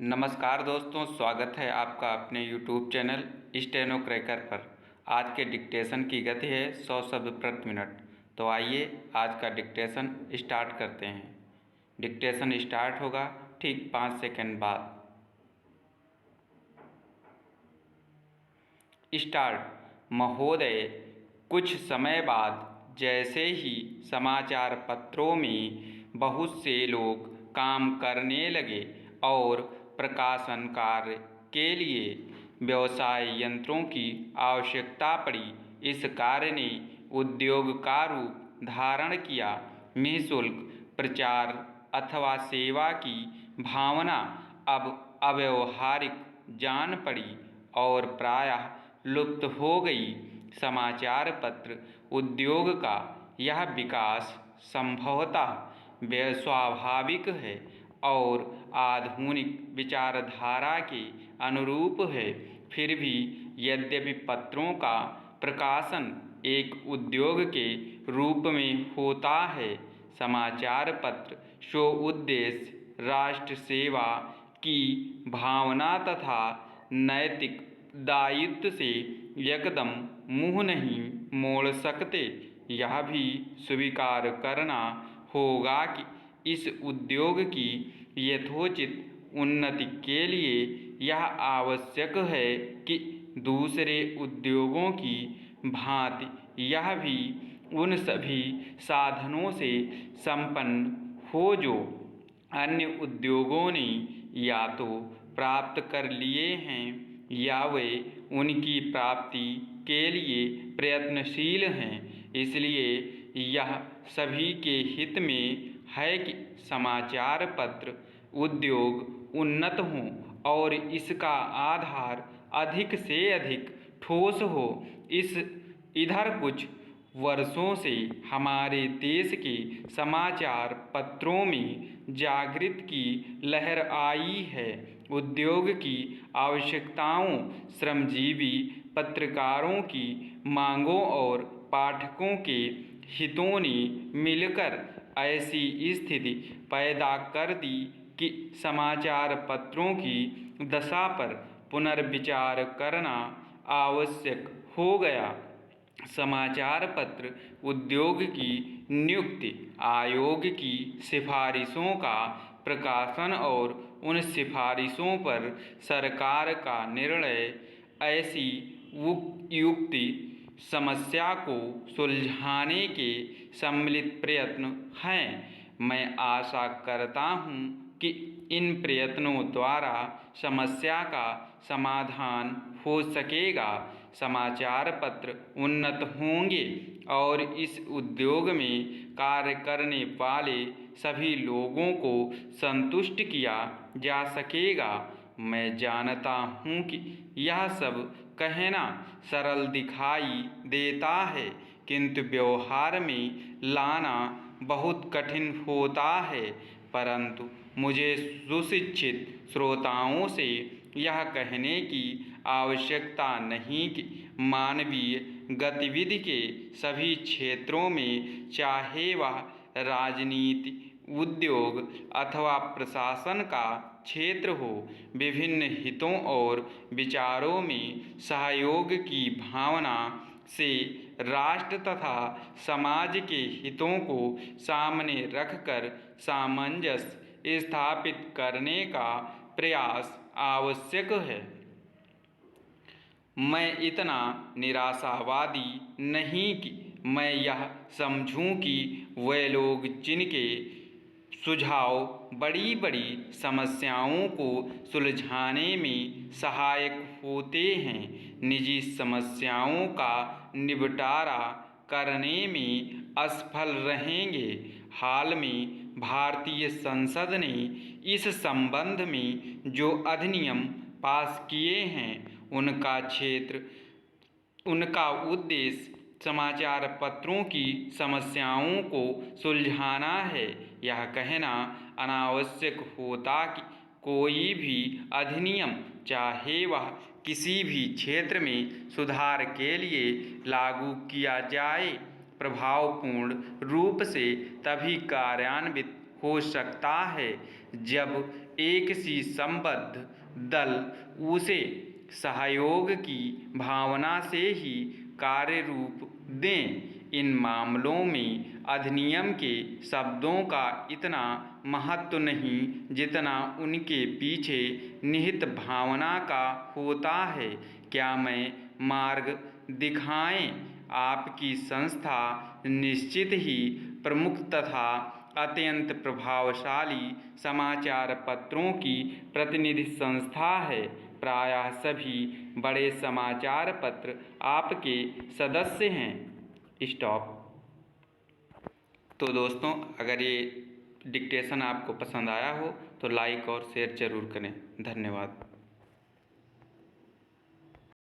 नमस्कार दोस्तों, स्वागत है आपका अपने YouTube चैनल स्टेनो क्रैकर पर। आज के डिक्टेशन की गति है 100 शब्द प्रति मिनट। तो आइए आज का डिक्टेशन स्टार्ट करते हैं। डिक्टेशन स्टार्ट होगा ठीक 5 सेकंड बाद। स्टार्ट। महोदय, कुछ समय बाद जैसे ही समाचार पत्रों में बहुत से लोग काम करने लगे और प्रकाशन कार्य के लिए व्यवसाय यंत्रों की आवश्यकता पड़ी, इस कार्य ने उद्योग का रूप धारण किया। निःशुल्क प्रचार अथवा सेवा की भावना अब अव्यावहारिक जान पड़ी और प्रायः लुप्त हो गई। समाचार पत्र उद्योग का यह विकास संभवतः स्वाभाविक है और आधुनिक विचारधारा के अनुरूप है। फिर भी यद्यपि पत्रों का प्रकाशन एक उद्योग के रूप में होता है, समाचार पत्र सो उद्देश्य राष्ट्र सेवा की भावना तथा नैतिक दायित्व से एकदम मुँह नहीं मोड़ सकते। यह भी स्वीकार करना होगा कि इस उद्योग की यथोचित उन्नति के लिए यह आवश्यक है कि दूसरे उद्योगों की भांति यह भी उन सभी साधनों से संपन्न हो जो अन्य उद्योगों ने या तो प्राप्त कर लिए हैं या वे उनकी प्राप्ति के लिए प्रयत्नशील हैं। इसलिए यह सभी के हित में है कि समाचार पत्र उद्योग उन्नत हो और इसका आधार अधिक से अधिक ठोस हो। इधर कुछ वर्षों से हमारे देश के समाचार पत्रों में जागृति की लहर आई है। उद्योग की आवश्यकताओं, श्रमजीवी पत्रकारों की मांगों और पाठकों के हितों ने मिलकर ऐसी स्थिति पैदा कर दी कि समाचार पत्रों की दशा पर पुनर्विचार करना आवश्यक हो गया। समाचार पत्र उद्योग की नियुक्ति, आयोग की सिफारिशों का प्रकाशन और उन सिफारिशों पर सरकार का निर्णय ऐसी युक्ति समस्या को सुलझाने के सम्मिलित प्रयत्न हैं। मैं आशा करता हूँ कि इन प्रयत्नों द्वारा समस्या का समाधान हो सकेगा, समाचार पत्र उन्नत होंगे और इस उद्योग में कार्य करने वाले सभी लोगों को संतुष्ट किया जा सकेगा। मैं जानता हूँ कि यह सब कहना सरल दिखाई देता है, किंतु व्यवहार में लाना बहुत कठिन होता है। परंतु मुझे सुशिक्षित श्रोताओं से यह कहने की आवश्यकता नहीं कि मानवीय गतिविधि के सभी क्षेत्रों में, चाहे वह राजनीति, उद्योग अथवा प्रशासन का क्षेत्र हो, विभिन्न हितों और विचारों में सहयोग की भावना से राष्ट्र तथा समाज के हितों को सामने रखकर सामंजस्य स्थापित करने का प्रयास आवश्यक है। मैं इतना निराशावादी नहीं कि मैं यह समझूं कि वे लोग जिनके सुझाव बड़ी बड़ी समस्याओं को सुलझाने में सहायक होते हैं, निजी समस्याओं का निपटारा करने में असफल रहेंगे। हाल में भारतीय संसद ने इस संबंध में जो अधिनियम पास किए हैं, उनका उद्देश्य समाचार पत्रों की समस्याओं को सुलझाना है। यह कहना अनावश्यक होता कि कोई भी अधिनियम, चाहे वह किसी भी क्षेत्र में सुधार के लिए लागू किया जाए, प्रभावपूर्ण रूप से तभी कार्यान्वित हो सकता है जब एक सी संबद्ध दल उसे सहयोग की भावना से ही कार्य रूप दें। इन मामलों में अधिनियम के शब्दों का इतना महत्व नहीं जितना उनके पीछे निहित भावना का होता है। क्या मैं मार्ग दिखाएं? आपकी संस्था निश्चित ही प्रमुख तथा अत्यंत प्रभावशाली समाचार पत्रों की प्रतिनिधि संस्था है। प्रायः सभी बड़े समाचार पत्र आपके सदस्य हैं। स्टॉप। तो दोस्तों, अगर ये डिक्टेशन आपको पसंद आया हो तो लाइक और शेयर ज़रूर करें। धन्यवाद।